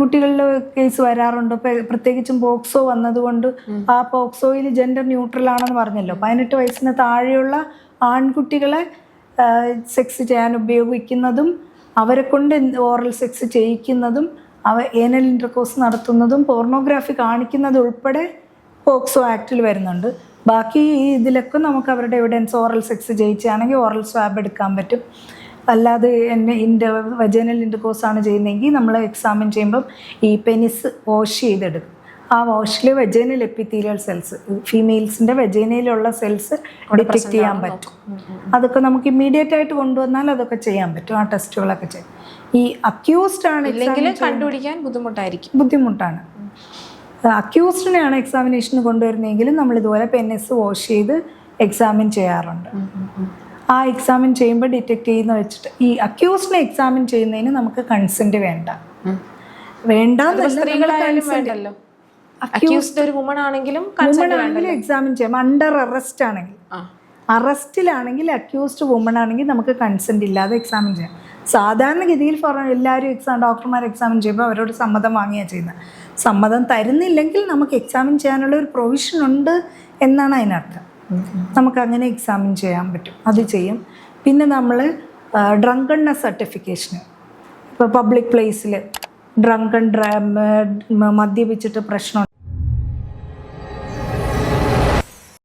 കുട്ടികളുടെ കേസ് വരാറുണ്ട്. പ്രത്യേകിച്ചും പോക്സോ വന്നതുകൊണ്ട് ആ പോക്സോയിൽ ജെൻഡർ ന്യൂട്രൽ ആണെന്ന് പറഞ്ഞല്ലോ. 18 വയസ്സിന് താഴെയുള്ള ആൺകുട്ടികളെ സെക്സ് ചെയ്യാൻ ഉപയോഗിക്കുന്നതും അവരെ കൊണ്ട് ഓറൽ സെക്സ് ചെയ്യിക്കുന്നതും ഏനൽ ഇന്റർകോഴ്സ് നടത്തുന്നതും പോർണോഗ്രാഫി കാണിക്കുന്നതും ഉൾപ്പെടെ പോക്സോ ആക്റ്റിൽ വരുന്നുണ്ട്. ബാക്കി ഇതിലൊക്കെ നമുക്ക് അവരുടെ എവിഡൻസ് ഓറൽ സെക്സ് ചെയ്യിച്ചാണെങ്കിൽ ഓറൽ സ്വാബ് എടുക്കാൻ പറ്റും. അല്ലാതെ വജൈനൽ ഇന്റർകോഴ്സ് ആണ് ചെയ്യുന്നതെങ്കിൽ നമ്മൾ എക്സാമിൻ ചെയ്യുമ്പം ഈ പെനിസ് വാഷ് ചെയ്തെടുക്കും. ആ വാഷിൽ വജൈനൽ എപ്പിത്തീലിയൽ സെൽസ്, ഫീമെയിൽസിൻ്റെ വജൈനയിലുള്ള സെൽസ് ഡിറ്റക്ട് ചെയ്യാൻ പറ്റും. അതൊക്കെ നമുക്ക് ഇമ്മീഡിയറ്റ് ആയിട്ട് കൊണ്ടുവന്നാൽ അതൊക്കെ ചെയ്യാൻ പറ്റും. ആ ടെസ്റ്റുകളൊക്കെ ചെയ്യും. ഈ അക്യൂസ്ഡ് ആണ് കണ്ടുപിടിക്കാൻ ബുദ്ധിമുട്ടാണ്. അക്യൂസ്ഡിനെയാണ് എക്സാമിനേഷന് കൊണ്ടുവരുന്നതെങ്കിലും നമ്മൾ ഇതുപോലെ പെനിസ് വാഷ് ചെയ്ത് എക്സാമിൻ ചെയ്യാറുണ്ട്. ആ എക്സാമിൻ ചെയ്യുമ്പോൾ ഡിറ്റക്ട് ചെയ്യുന്ന വെച്ചിട്ട് ഈ അക്യൂസ്ഡിനെ എക്സാമിൻ ചെയ്യുന്നതിന് നമുക്ക് കൺസെന്റ് വേണ്ട. എക്സാമിൻ ചെയ്യാം. അണ്ടർ അറസ്റ്റ് ആണെങ്കിൽ, അറസ്റ്റിലാണെങ്കിൽ അക്യൂസ്ഡ് വുമൺ ആണെങ്കിൽ നമുക്ക് കൺസെന്റ് ഇല്ലാതെ എക്സാമിൻ ചെയ്യാം. സാധാരണഗതിയിൽ എല്ലാവരും ഡോക്ടർമാർ എക്സാമിൻ ചെയ്യുമ്പോൾ അവരോട് സമ്മതം വാങ്ങിയാണ് ചെയ്യുന്നത്. സമ്മതം തരുന്നില്ലെങ്കിൽ നമുക്ക് എക്സാമിൻ ചെയ്യാനുള്ള ഒരു പ്രൊവിഷൻ ഉണ്ട് എന്നാണ് അതിനർത്ഥം. നമുക്ക് അങ്ങനെ എക്സാമിൻ ചെയ്യാൻ പറ്റും, അത് ചെയ്യും. പിന്നെ നമ്മൾ ഡ്രങ്കൺനെസ് സർട്ടിഫിക്കേഷന്, ഇപ്പോൾ പബ്ലിക് പ്ലേസിൽ മദ്യപിച്ചിട്ട് പ്രശ്നം